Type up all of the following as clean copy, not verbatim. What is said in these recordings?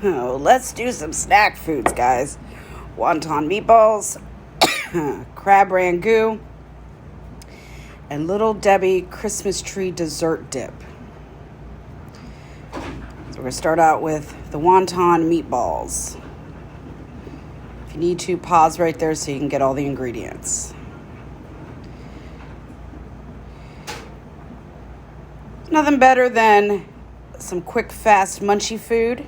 Oh, let's do some snack foods, guys. Wonton meatballs, crab rangoon, and Little Debbie Christmas tree dessert dip. So we're going to start out with the wonton meatballs. If you need to, pause right there so you can get all the ingredients. Nothing better than some quick, fast, munchy food.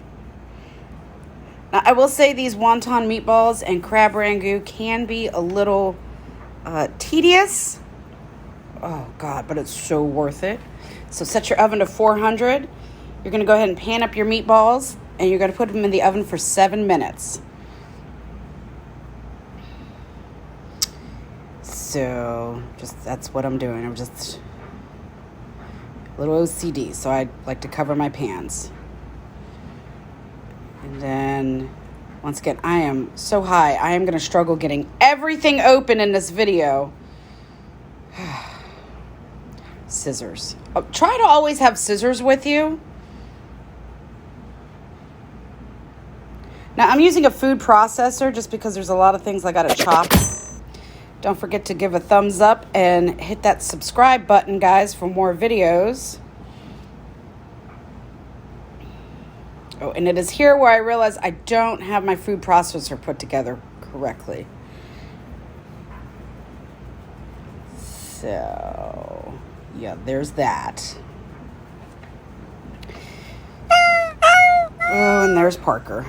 Now, I will say these wonton meatballs and crab rangoon can be a little tedious. Oh, God, but it's so worth it. So set your oven to 400. You're going to go ahead and pan up your meatballs, and you're going to put them in the oven for 7 minutes. So that's what I'm doing. I'm just a little OCD, so I like to cover my pans. And then, once again, I am so high. I am going to struggle getting everything open in this video. Scissors. Oh, try to always have scissors with you. Now, I'm using a food processor just because there's a lot of things I got to chop. Don't forget to give a thumbs up and hit that subscribe button, guys, for more videos. Oh, and it is here where I realize I don't have my food processor put together correctly. So, yeah, there's that. Oh, and there's Parker.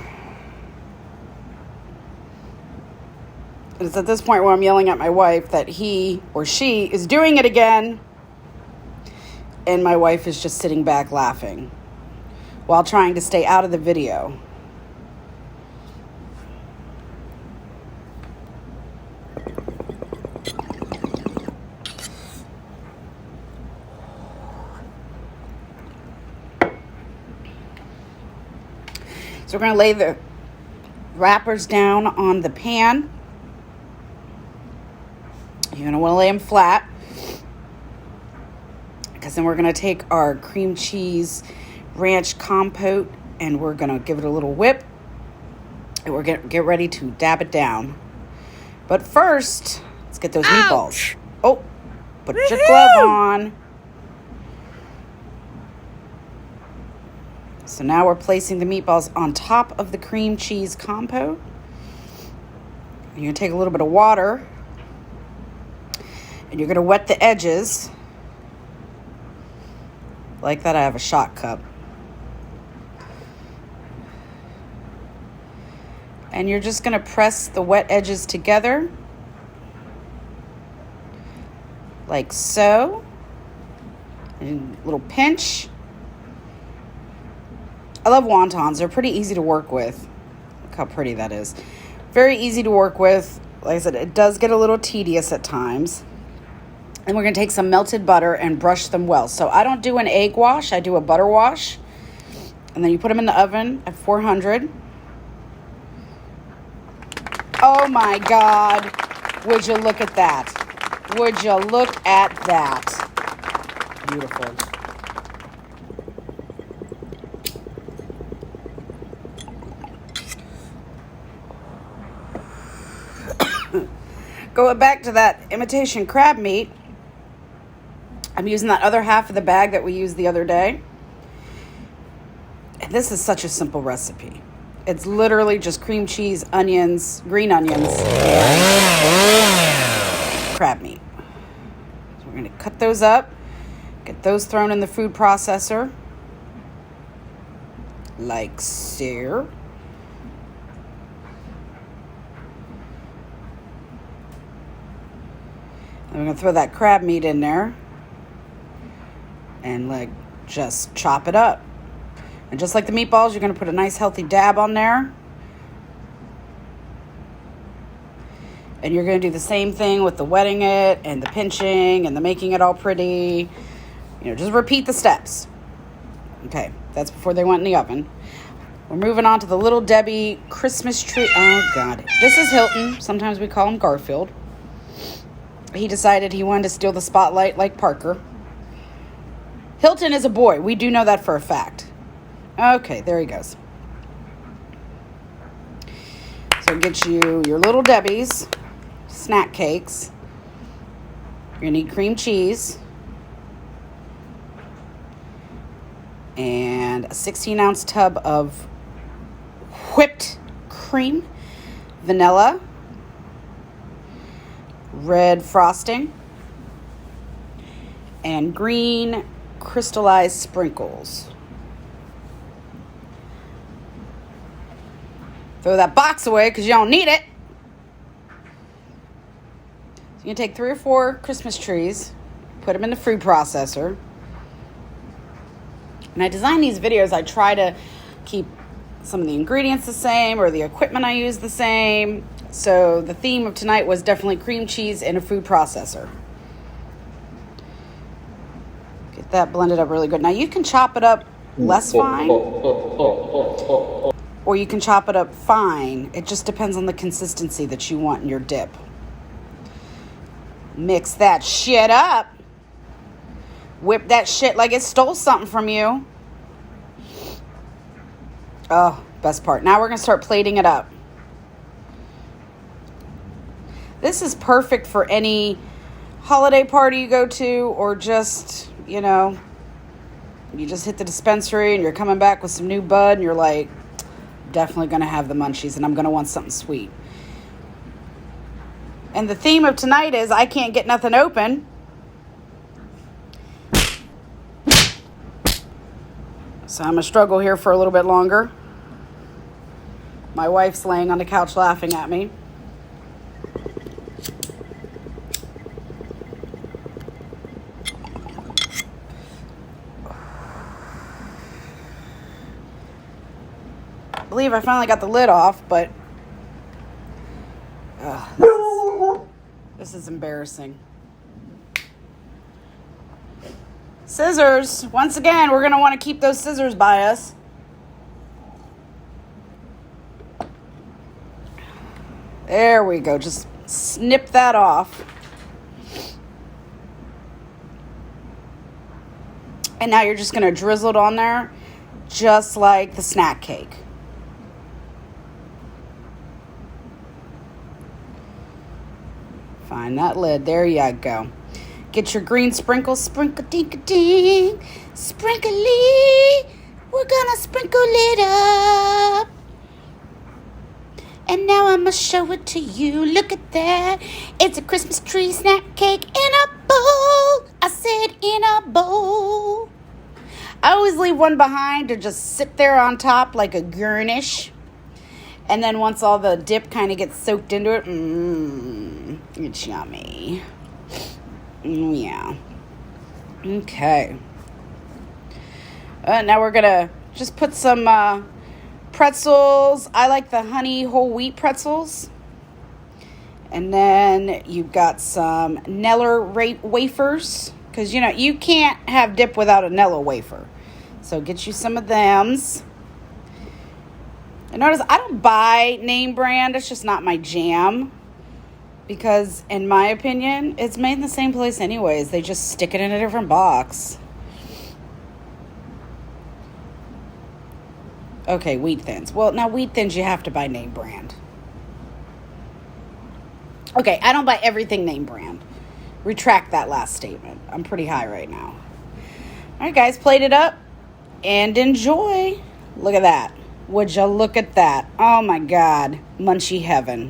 It's at this point where I'm yelling at my wife that he or she is doing it again. And my wife is just sitting back laughing while trying to stay out of the video. So we're going to lay the wrappers down on the pan. You're going to want to lay them flat, because then we're going to take our cream cheese ranch compote and we're going to give it a little whip, and we're going to get ready to dab it down. But first, let's get those meatballs. Oh, put your glove on. So now we're placing the meatballs on top of the cream cheese compote. You're going to take a little bit of water, and you're going to wet the edges. Like that, I have a shot cup. And you're just going to press the wet edges together. Like so. And a little pinch. I love wontons. They're pretty easy to work with. Look how pretty that is. Very easy to work with. Like I said, it does get a little tedious at times. And we're going to take some melted butter and brush them well. So I don't do an egg wash. I do a butter wash. And then you put them in the oven at 400. Oh, my God. Would you look at that? Would you look at that? Beautiful. Going back to that imitation crab meat, I'm using that other half of the bag that we used the other day. And this is such a simple recipe. It's literally just cream cheese, onions, green onions, and crab meat. So we're going to cut those up, get those thrown in the food processor, like so. And we're going to throw that crab meat in there and like just chop it up. And just like the meatballs, you're going to put a nice healthy dab on there. And you're going to do the same thing with the wetting it and the pinching and the making it all pretty. You know, just repeat the steps. Okay, that's before they went in the oven. We're moving on to the Little Debbie Christmas tree. Oh, God. This is Hilton. Sometimes we call him Garfield. He decided he wanted to steal the spotlight like Parker. Hilton is a boy. We do know that for a fact. Okay, there he goes. So get you your Little Debbie's snack cakes. You're going to need cream cheese. And a 16-ounce tub of whipped cream, vanilla, red frosting, and green crystallized sprinkles. Throw that box away because you don't need it. So you can take 3 or 4 Christmas trees, put them in the food processor. And I design these videos, I try to keep some of the ingredients the same or the equipment I use the same. So the theme of tonight was definitely cream cheese in a food processor. Get that blended up really good. Now you can chop it up less fine or you can chop it up fine. It just depends on the consistency that you want in your dip. Mix that shit up. Whip that shit like it stole something from you. Oh, best part. Now we're going to start plating it up. This is perfect for any holiday party you go to or just, you know, you just hit the dispensary and you're coming back with some new bud and you're like, definitely going to have the munchies and I'm going to want something sweet. And the theme of tonight is I can't get nothing open. So I'm going to struggle here for a little bit longer. My wife's laying on the couch laughing at me. I believe I finally got the lid off, but this is embarrassing. Scissors. Once again, we're going to want to keep those scissors by us. There we go. Just snip that off. And now you're just going to drizzle it on there, just like the snack cake. Find that lid. There you go. Get your green sprinkles. Sprinkle-dink-a-ding. Sprinkly. We're gonna sprinkle it up. And now I'm gonna show it to you. Look at that. It's a Christmas tree snack cake in a bowl. I said in a bowl. I always leave one behind to just sit there on top like a garnish. And then once all the dip kind of gets soaked into it, it's yummy. Yeah. Okay. Now we're going to just put some pretzels. I like the honey whole wheat pretzels. And then you've got some Nella wafers. Because, you know, you can't have dip without a Nella wafer. So get you some of thems. And notice I don't buy name brand. It's just not my jam. Because, in my opinion, it's made in the same place anyways. They just stick it in a different box. Okay, wheat thins. Well, now wheat thins you have to buy name brand. Okay, I don't buy everything name brand. Retract that last statement. I'm pretty high right now. All right, guys, plate it up and enjoy. Look at that. Would you look at that? Oh, my God. Munchie heaven.